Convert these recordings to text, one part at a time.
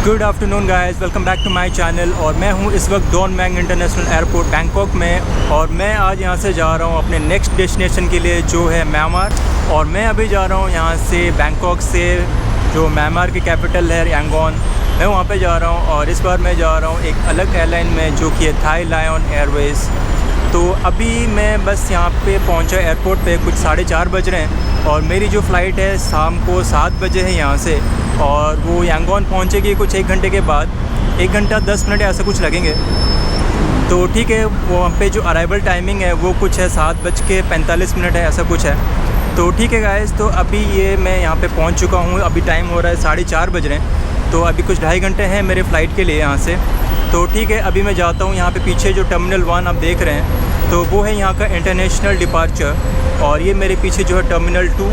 Good afternoon guys, welcome back to my channel. और मैं हूं इस वक्त Don Mueang international airport Bangkok में, और मैं आज यहां से जा रहा हूं अपने नेक्स्ट डेस्टिनेशन के लिए जो है म्यांमार। और मैं अभी जा रहा हूं यहां से बैंकॉक से जो म्यांमार की कैपिटल है यांगोन, मैं वहां पे जा रहा हूं। और इस बार मैं जा रहा हूं एक अलग एयरलाइन में जो कि है थाई लायन एयरवेज़। तो अभी मैं बस यहाँ पे पहुँचा एयरपोर्ट पे, कुछ 4:30 बज रहे हैं और मेरी जो फ़्लाइट है शाम को 7 बजे है यहाँ से, और वो यांगोन पहुँचेगी कुछ 1 घंटे के बाद, 1 घंटा 10 मिनट ऐसा कुछ लगेंगे। तो ठीक है, वो वहाँ पे जो अराइवल टाइमिंग है वो कुछ है 7:45 है, ऐसा कुछ है। तो ठीक है गाइस, तो अभी ये मैं यहाँ पे पहुँच चुका हूँ। अभी टाइम हो रहा है 4:30 बज रहे हैं, तो अभी कुछ 2.5 घंटे हैं मेरे फ़्लाइट के लिए यहाँ से। तो ठीक है, अभी मैं जाता हूँ। यहाँ पे पीछे जो टर्मिनल 1 आप देख रहे हैं तो वो है यहाँ का इंटरनेशनल डिपार्चर, और ये मेरे पीछे जो है टर्मिनल 2,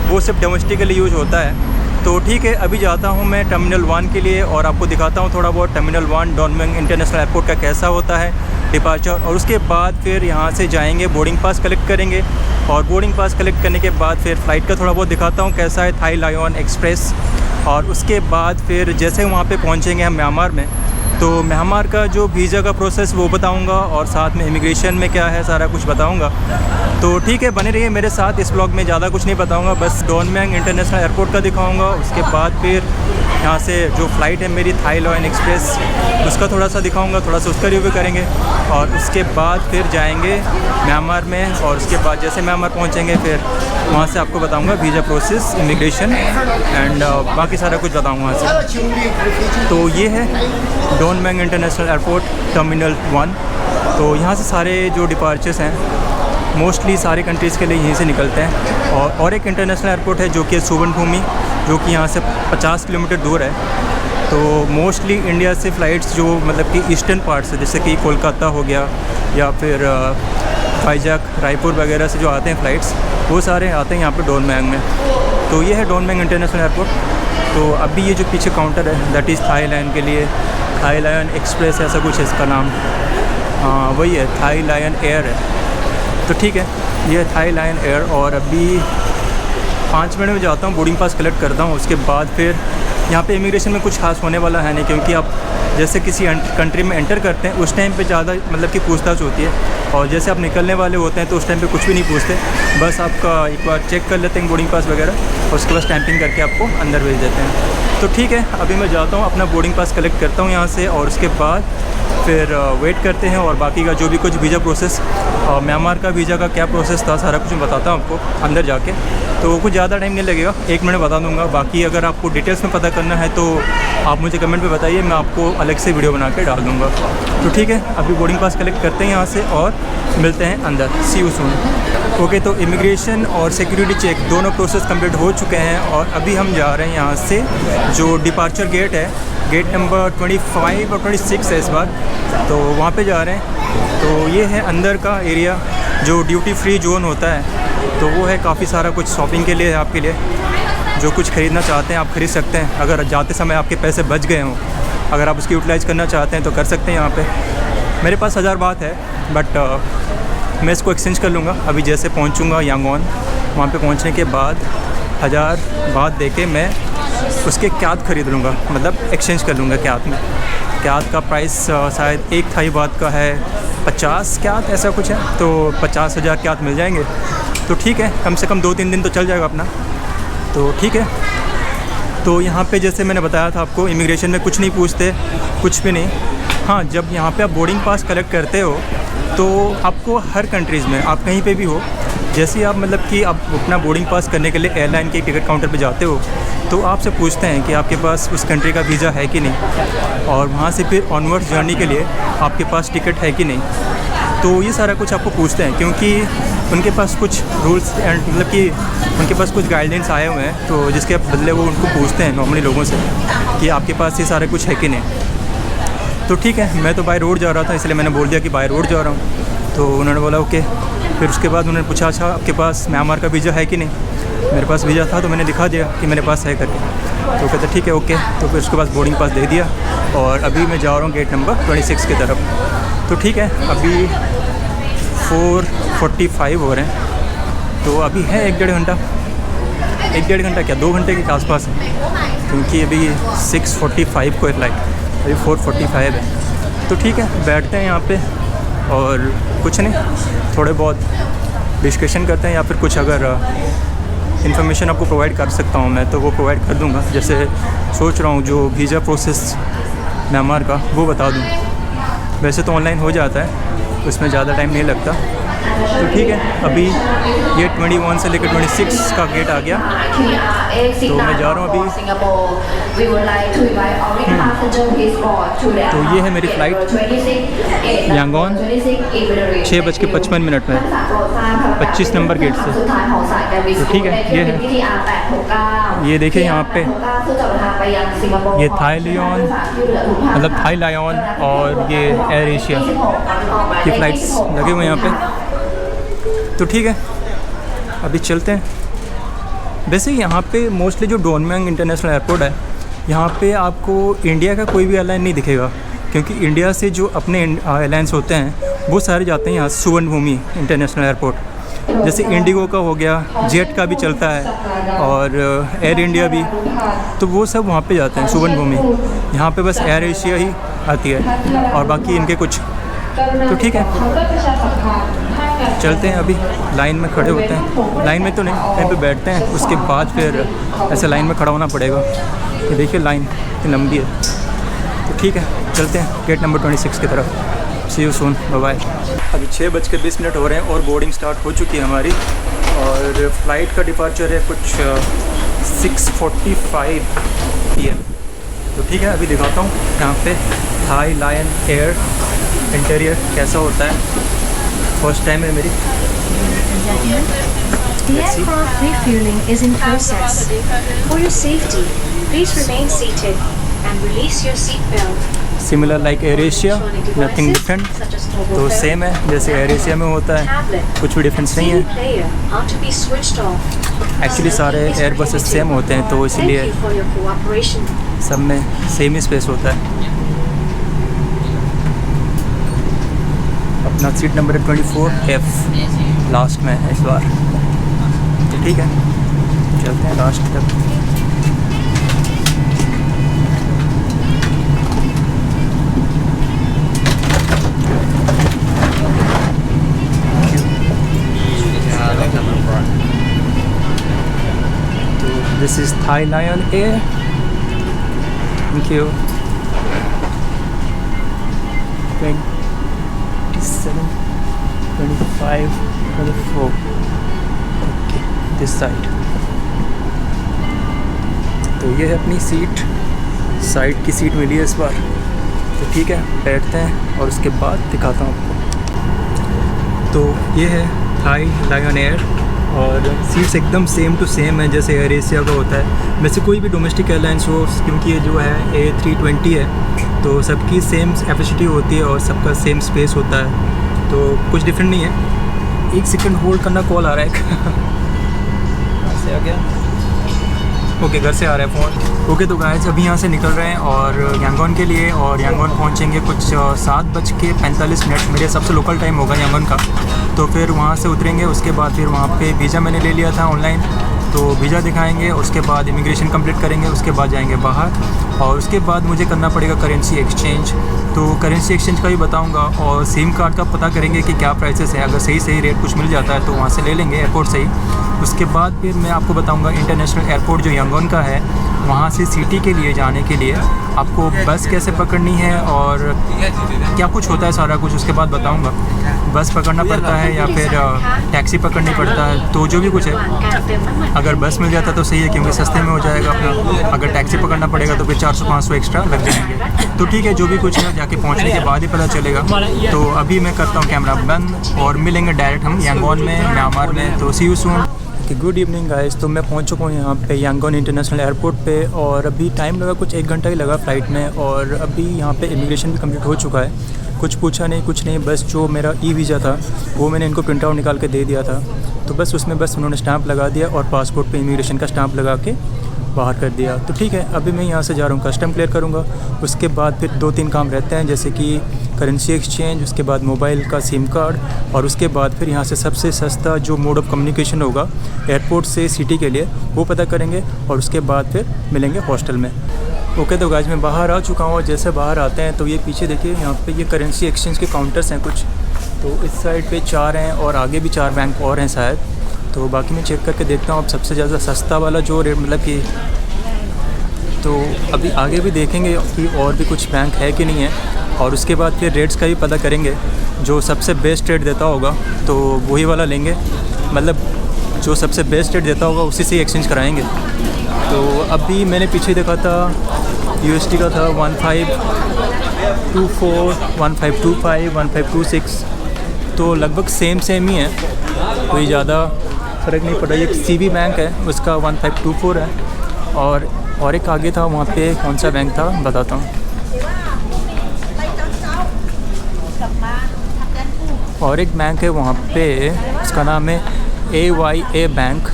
वो सिर्फ डोमेस्टिक के लिए यूज़ होता है। तो ठीक है, अभी जाता हूँ मैं टर्मिनल 1 के लिए और आपको दिखाता हूँ थोड़ा बहुत terminal 1 don Mueang international airport का कैसा होता है डिपार्चर। और उसके बाद फिर यहाँ से जाएंगे, बोर्डिंग पास कलेक्ट करेंगे, और बोर्डिंग पास कलेक्ट करने के बाद फिर फ़्लाइट का थोड़ा बहुत दिखाता हूँ कैसा है थाई लायन एक्सप्रेस। और उसके बाद फिर जैसे वहाँ पर पहुँचेंगे हम म्यांमार में, तो म्यांमार का जो वीज़ा का प्रोसेस वो बताऊंगा, और साथ में इमिग्रेशन में क्या है सारा कुछ बताऊंगा। तो ठीक है, बने रहिए मेरे साथ। इस ब्लॉग में ज़्यादा कुछ नहीं बताऊंगा, बस डॉन मैंग इंटरनेशनल एयरपोर्ट का दिखाऊंगा। उसके बाद फिर यहाँ से जो फ़्लाइट है मेरी थाई लायन एक्सप्रेस, उसका थोड़ा सा दिखाऊंगा, थोड़ा सा उसका रिव्यू करेंगे। और उसके बाद फिर जाएंगे म्यांमार में, और उसके बाद जैसे म्यांमार पहुँचेंगे फिर वहाँ से आपको बताऊँगा वीज़ा प्रोसेस, इमिग्रेशन एंड बाकी सारा कुछ बताऊँगा वहाँ से। तो ये है don Mueang international airport terminal 1। तो यहाँ से सारे जो डिपार्चर्स हैं मोस्टली सारे कंट्रीज़ के लिए यहीं से निकलते हैं। और एक इंटरनेशनल एयरपोर्ट है जो कि सुवर्णभूमि, जो कि यहाँ से 50 किलोमीटर दूर है। तो मोस्टली इंडिया से फ़्लाइट्स जो मतलब कि ईस्टर्न पार्ट से, जैसे कि कोलकाता हो गया या फिर वाइजैक, रायपुर वगैरह से जो आते हैं फ़्लाइट्स, वो सारे आते हैं यहाँ पे डॉन मैंग में। तो ये है डॉन मैंग इंटरनेशनल एयरपोर्ट। तो अभी ये जो पीछे काउंटर है दैट इज़ थाई लायन के लिए, थाई लायन एक्सप्रेस ऐसा कुछ है इसका नाम। हाँ वही है, थाई लायन एयर है। तो ठीक है, ये है थाई लायन एयर। और अभी 5 मिनट में जाता हूँ, बोर्डिंग पास कलेक्ट करता हूँ। उसके बाद फिर यहाँ पे इमिग्रेशन में कुछ खास होने वाला है नहीं, क्योंकि आप जैसे किसी कंट्री में एंटर करते हैं उस टाइम पे ज़्यादा मतलब कि पूछताछ होती है, और जैसे आप निकलने वाले होते हैं तो उस टाइम पे कुछ भी नहीं पूछते, बस आपका एक बार चेक कर लेते हैं बोर्डिंग पास वगैरह, और उसके बाद स्टैंपिंग करके आपको अंदर भेज देते हैं। तो ठीक है, अभी मैं जाता हूँ, अपना बोर्डिंग पास कलेक्ट करता हूँ यहाँ से, और उसके बाद फिर वेट करते हैं। और बाकी का जो भी कुछ वीज़ा प्रोसेस, म्यांमार का वीज़ा का क्या प्रोसेस था सारा कुछ मैं बताता हूँ आपको अंदर जाके। तो कुछ ज़्यादा टाइम नहीं लगेगा, 1 मिनट बता दूंगा। बाकी अगर आपको डिटेल्स में पता करना है तो आप मुझे कमेंट में बताइए, मैं आपको अलग से वीडियो बना के डाल दूँगा। तो ठीक है, अभी बोर्डिंग पास कलेक्ट करते हैं यहाँ से और मिलते हैं अंदर। सी यू सून। ओके, तो इमिग्रेशन और सिक्योरिटी चेक दोनों प्रोसेस कंप्लीट हो चुके हैं, और अभी हम जा रहे हैं यहाँ से जो डिपार्चर गेट है, गेट नंबर 25 और 26 है इस बार, तो वहाँ पे जा रहे हैं। तो ये है अंदर का एरिया जो ड्यूटी फ्री जोन होता है। तो वो है, काफ़ी सारा कुछ शॉपिंग के लिए है आपके लिए, जो कुछ ख़रीदना चाहते हैं आप ख़रीद सकते हैं। अगर जाते समय आपके पैसे बच गए हों, अगर आप उसकी यूटिलाइज़ करना चाहते हैं तो कर सकते हैं यहाँ पे। मेरे पास 1000 बात है, बट मैं इसको एक्सचेंज कर लूँगा। अभी जैसे पहुँचूँगा यांगोन, वहाँ पे पहुँचने के बाद 1000 बात दे के मैं उसके क्यात ख़रीद लूँगा, मतलब एक्सचेंज कर लूँगा क्यात में। क्यात का प्राइस शायद एक थाई बात का है 50 क्यात ऐसा कुछ है, तो 50,000 क्यात मिल जाएंगे। तो ठीक है, कम से कम 2-3 दिन तो चल जाएगा अपना। तो ठीक है, तो यहाँ पे जैसे मैंने बताया था आपको, इमिग्रेशन में कुछ नहीं पूछते, कुछ भी नहीं। हाँ, जब यहाँ पे आप बोर्डिंग पास कलेक्ट करते हो तो आपको हर कंट्रीज़ में, आप कहीं पे भी हो, जैसे ही आप मतलब कि आप अपना बोर्डिंग पास करने के लिए एयरलाइन के टिकट काउंटर पे जाते हो तो आपसे पूछते हैं कि आपके पास उस कंट्री का वीज़ा है कि नहीं, और वहाँ से फिर ऑनवर्ड्स जर्नी के लिए आपके पास टिकट है कि नहीं। तो ये सारा कुछ आपको पूछते हैं, क्योंकि उनके पास कुछ रूल्स एंड मतलब कि उनके पास कुछ गाइडलाइंस आए हुए हैं, तो जिसके बदले वो उनको पूछते हैं नॉर्मली लोगों से कि आपके पास ये सारा कुछ है कि नहीं। तो ठीक है, मैं तो बाय रोड जा रहा था, इसलिए मैंने बोल दिया कि बाय रोड जा रहा हूँ। तो उन्होंने बोला ओके। फिर उसके बाद उन्होंने पूछा अच्छा आपके पास म्यांमार का वीज़ा है कि नहीं। मेरे पास वीज़ा था तो मैंने दिखा दिया कि मेरे पास है करके। तो कहते ठीक है ओके। तो फिर उसके बाद बोर्डिंग पास दे दिया, और अभी मैं जा रहा हूँ गेट नंबर 26 की तरफ। तो ठीक है, अभी 4:45 हो रहे हैं, तो अभी है 1-1.5 घंटा, 1-1.5 घंटा क्या 2 घंटे के आसपास है। क्योंकि अभी 6:45 को है फ़्लाइट, अभी 4:45 है। तो ठीक है, बैठते हैं यहाँ पे और कुछ नहीं, थोड़े बहुत डिस्कशन करते हैं, या फिर कुछ अगर इन्फॉर्मेशन आपको प्रोवाइड कर सकता हूँ मैं तो वो प्रोवाइड कर दूँगा। जैसे सोच रहा हूँ जो वीज़ा प्रोसेस म्यांमार का वो बता दूँ। वैसे तो ऑनलाइन हो जाता है, उसमें ज़्यादा टाइम नहीं लगता। तो ठीक है, अभी ये 21 से लेकर 26 का गेट आ गया, तो मैं जा रहा हूँ अभी। तो ये है मेरी फ़्लाइट यांगोन 6:55 में 25 नंबर गेट से। तो ठीक है, ये देखिए यहाँ पे ये थाई लायन, मतलब थाई लायन और ये एयर एशिया की फ़्लाइट्स लगे हुए हैं यहाँ पे। तो ठीक है, अभी चलते हैं। वैसे यहाँ पे मोस्टली जो डोन मुएंग इंटरनेशनल एयरपोर्ट है, यहाँ पे आपको इंडिया का कोई भी एयरलाइन नहीं दिखेगा, क्योंकि इंडिया से जो अपने एयरलाइंस होते हैं वो सारे जाते हैं यहाँ सुवर्णभूमि इंटरनेशनल एयरपोर्ट। जैसे इंडिगो का हो गया, जेट का भी चलता है और एयर इंडिया भी, तो वो सब वहाँ पे जाते हैं सुवर्णभूमि। यहाँ पे बस एयर एशिया ही आती है और बाकी इनके कुछ। तो ठीक है, चलते हैं। अभी लाइन में खड़े होते हैं, लाइन में तो नहीं, कहीं पे बैठते हैं, उसके बाद फिर ऐसे लाइन में खड़ा होना पड़ेगा। ये देखिए लाइन कितनी लंबी है। तो ठीक है, चलते हैं गेट नंबर 26 की तरफ। सी यू सून, बाय बाय। अभी 6:20 हो रहे हैं और बोर्डिंग स्टार्ट हो चुकी है हमारी, और फ़्लाइट का डिपार्चर है कुछ 6:45 PM। तो ठीक है, अभी दिखाता हूँ यहाँ पे थाई लायन एयर इंटीरियर कैसा होता है। फर्स्ट टाइम है मेरी। The aircraft refueling is in process. For your safety, please remain seated and release your seat belt. Similar like air Asia, nothing different. तो सेम है जैसे एयर एशिया में होता है, कुछ भी डिफरेंस नहीं है। एक्चुअली सारे एयर बसेस सेम होते हैं, तो इसीलिए सब में सेम ही स्पेस होता है। अपना सीट नंबर 24F लास्ट में है इस बार। तो ठीक है, चलते हैं लास्ट तक। This is Thai Lion Air. Thank you. 27, 25, 24. Okay, this side. तो ये है अपनी सीट, साइड की सीट मिली है इस बार। तो ठीक है, बैठते हैं और उसके बाद दिखाता हूँ आपको। तो ये है थाई लायन एयर और सीट्स एकदम सेम टू सेम है जैसे एयर एशिया का होता है। वैसे कोई भी डोमेस्टिक एयरलाइंस हो, क्योंकि ये जो है A320 है, तो सबकी सेम कैपेसिटी होती है और सबका सेम स्पेस होता है, तो कुछ डिफरेंट नहीं है। एक सेकंड होल्ड करना, कॉल आ रहा है एक। कहाँ से आ गया? ओके, घर से आ रहा है फ़ोन। ओके, तो गाइस अभी यहाँ से निकल रहे हैं और यांगोन के लिए, और यांगोन पहुँचेंगे कुछ 7:45। मेरे हिसाब से लोकल टाइम होगा यांगोन का। तो फिर वहाँ से उतरेंगे, उसके बाद फिर वहाँ पे वीज़ा मैंने ले लिया था ऑनलाइन, तो वीज़ा दिखाएंगे, उसके बाद इमिग्रेशन कंप्लीट करेंगे, उसके बाद जाएंगे बाहर, और उसके बाद मुझे करना पड़ेगा करेंसी एक्सचेंज। तो करेंसी एक्सचेंज का भी बताऊंगा, और सिम कार्ड का पता करेंगे कि क्या प्राइसेस है। अगर सही रेट कुछ मिल जाता है तो वहाँ से ले लेंगे एयरपोर्ट से ही। उसके बाद फिर मैं आपको बताऊंगा इंटरनेशनल एयरपोर्ट जो यांगोन का है, वहाँ से सिटी के लिए जाने के लिए आपको बस कैसे पकड़नी है और क्या कुछ होता है सारा कुछ उसके बाद बताऊंगा। बस पकड़ना पड़ता है या फिर टैक्सी पकड़नी पड़ता है, तो जो भी कुछ है। अगर बस मिल जाता तो सही है क्योंकि सस्ते में हो जाएगा अपना, अगर टैक्सी पकड़ना पड़ेगा तो फिर 400-500 एक्स्ट्रा लग जाएंगे। तो ठीक है, जो भी कुछ है जाके पहुंचने के बाद ही पता चलेगा। तो अभी मैं करता हूँ कैमरा बंद और मिलेंगे डायरेक्ट हम यांगोन में, म्यांमार में। तो see you soon. Good evening guys, तो मैं पहुंच चुका हूँ यहाँ पे यांगोन इंटरनेशनल एयरपोर्ट पे, और अभी टाइम लगा कुछ 1 घंटा ही लगा फ़्लाइट में, और अभी यहाँ पे इमिग्रेशन भी कंप्लीट हो चुका है। कुछ पूछा नहीं, कुछ नहीं, बस जो मेरा वीज़ा था वो मैंने इनको प्रिंट आउट निकाल के दे दिया था, तो बस उसमें बस उन्होंने स्टैंप लगा दिया और पासपोर्ट पे इमिग्रेशन का स्टैंप लगा के बाहर कर दिया। तो ठीक है, अभी मैं यहाँ से जा रहा हूँ, कस्टम क्लियर करूँगा, उसके बाद फिर 2-3 काम रहते हैं, जैसे कि करेंसी एक्सचेंज, उसके बाद मोबाइल का सिम कार्ड, और उसके बाद फिर यहाँ से सबसे सस्ता जो मोड ऑफ़ कम्युनिकेशन होगा एयरपोर्ट से सिटी के लिए वो पता करेंगे, और उसके बाद फिर मिलेंगे हॉस्टल में। ओके, तो गाइस मैं बाहर आ चुका हूँ, और जैसे बाहर आते हैं तो ये पीछे देखिए यहाँ पे ये करेंसी एक्सचेंज के काउंटर्स हैं कुछ, तो इस साइड पे 4 हैं और आगे भी 4 बैंक और हैं शायद, तो बाकी मैं चेक करके देखता हूँ। अब सबसे ज़्यादा सस्ता वाला जो रेट मतलब कि, तो अभी आगे भी देखेंगे कि और भी कुछ बैंक है कि नहीं है, और उसके बाद फिर रेट्स का भी पता करेंगे। जो सबसे बेस्ट रेट देता होगा तो वही वाला लेंगे, मतलब जो सबसे बेस्ट रेट देता होगा उसी से एक्सचेंज कराएंगे। तो अभी मैंने पीछे देखा था USD का था 1524, 1525, 1526, तो लगभग सेम ही है, कोई ज़्यादा फ़र्क नहीं पड़ा। एक CB बैंक है उसका 1524 है, और एक आगे था वहाँ पे कौन सा बैंक था बताता हूँ, और एक बैंक है वहाँ पे उसका नाम है AYA बैंक,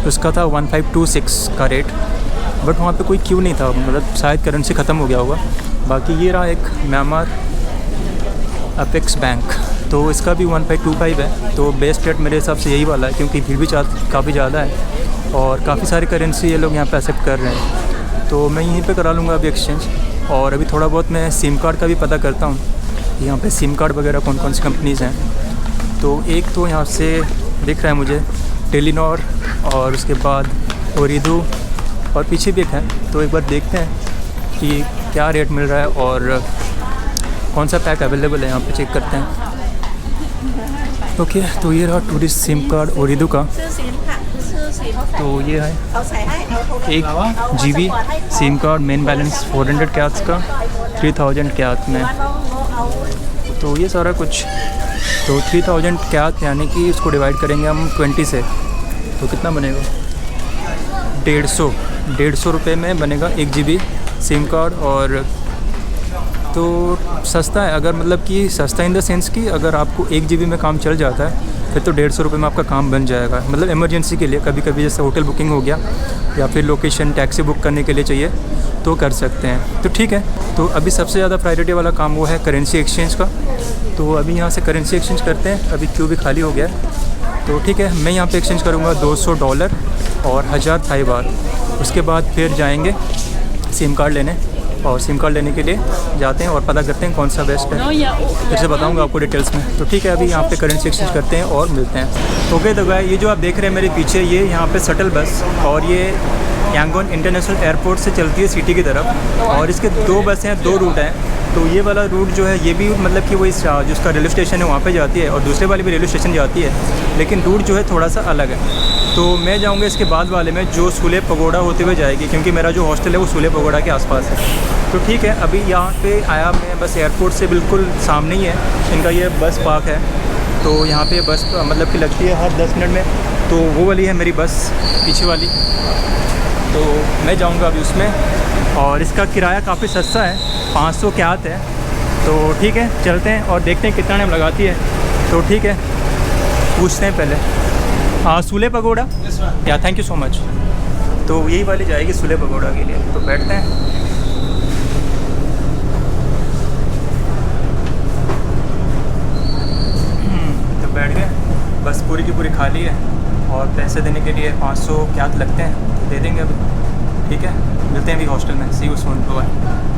उसका था 1526 का रेट, बट वहाँ पे कोई क्यू नहीं था, मतलब शायद करेंसी ख़त्म हो गया होगा। बाकी ये रहा एक म्यांमार अपेक्स बैंक, तो इसका भी 1525 है, तो बेस्ट रेट मेरे हिसाब से यही वाला है, क्योंकि भीड़ भी काफ़ी ज़्यादा है और काफ़ी सारी करेंसी ये लोग यहाँ पे एक्सेप्ट कर रहे हैं। तो मैं यहीं पे करा लूँगा अभी एक्सचेंज, और अभी थोड़ा बहुत मैं सिम कार्ड का भी पता करता हूँ, यहाँ पे सिम कार्ड वगैरह कौन कौन सी कंपनीज़ हैं। तो एक तो यहाँ से दिख रहा है मुझे टेलीनॉर, और उसके बाद ओरिदू, और पीछे भी एक है, तो एक बार देखते हैं कि क्या रेट मिल रहा है और कौन सा पैक अवेलेबल है, यहाँ पे चेक करते हैं। ओके, तो ये रहा टूरिस्ट सिम कार्ड ओरिदू का, तो ये है 1 GB SIM card, main balance 400 cash का, 3000 कैश में, तो ये सारा कुछ। तो 3000 कैश यानी कि इसको डिवाइड करेंगे हम 20 से, तो कितना बनेगा 150 रुपये में बनेगा 1 GB सिम कार्ड। और तो सस्ता है, अगर मतलब कि सस्ता इन द सेंस कि अगर आपको 1 GB में काम चल जाता है फिर तो 150 रुपये में आपका काम बन जाएगा, मतलब इमरजेंसी के लिए, कभी कभी जैसे होटल बुकिंग हो गया या फिर लोकेशन टैक्सी बुक करने के लिए चाहिए तो कर सकते हैं। तो ठीक है, तो अभी सबसे ज़्यादा प्रायोरिटी वाला काम वो है करेंसी एक्सचेंज का, तो अभी यहाँ से करेंसी एक्सचेंज करते हैं। अभी क्यू भी खाली हो गया है, तो ठीक है मैं यहाँ पे एक्सचेंज करूँगा $200 और 1000 थाई बात। उसके बाद फिर जाएंगे सिम कार्ड लेने, और सिम कार्ड लेने के लिए जाते हैं और पता करते हैं कौन सा बेस्ट है, फिर से बताऊंगा आपको डिटेल्स में। तो ठीक है, अभी यहाँ पे करेंसी एक्सचेंज करते हैं और मिलते हैं। ओके, तो गाइस ये जो आप देख रहे हैं मेरे पीछे, ये यहाँ पे शटल बस, और ये यांगोन इंटरनेशनल एयरपोर्ट से चलती है सिटी की तरफ, और इसके 2 बसें हैं, 2 रूट हैं। तो ये वाला रूट जो है ये भी मतलब कि वही जिसका रेलवे स्टेशन है वहाँ पे जाती है, और दूसरे वाली भी रेलवे स्टेशन जाती है, लेकिन रूट जो है थोड़ा सा अलग है। तो मैं जाऊँगा इसके बाद वाले में जो सूले पगोड़ा होते हुए जाएगी, क्योंकि मेरा जो हॉस्टल है वो सूले पगोड़ा के आसपास है। तो ठीक है, अभी यहाँ पे आया मैं, बस एयरपोर्ट से बिल्कुल सामने ही है इनका ये बस पार्क है, तो यहाँ पे बस मतलब कि लगती है हर 10 मिनट में, तो वो वाली है मेरी बस पीछे वाली, तो मैं जाऊँगा अभी उसमें। और इसका किराया काफ़ी सस्ता है, 500 के आते हैं। तो ठीक है, चलते हैं और देखते हैं कितना टाइम लगाती है। तो ठीक है, पूछते हैं पहले। हाँ, सूले पगोड़ा, या थैंक यू सो मच। तो यही वाली जाएगी सूले पगोड़ा के लिए, तो बैठते हैं। तो बैठ गए, बस पूरी की पूरी खाली है, और पैसे देने के लिए 500 क्या लगते हैं, तो दे देंगे अभी। ठीक है, मिलते हैं अभी हॉस्टल में। सी यू सून, बाय।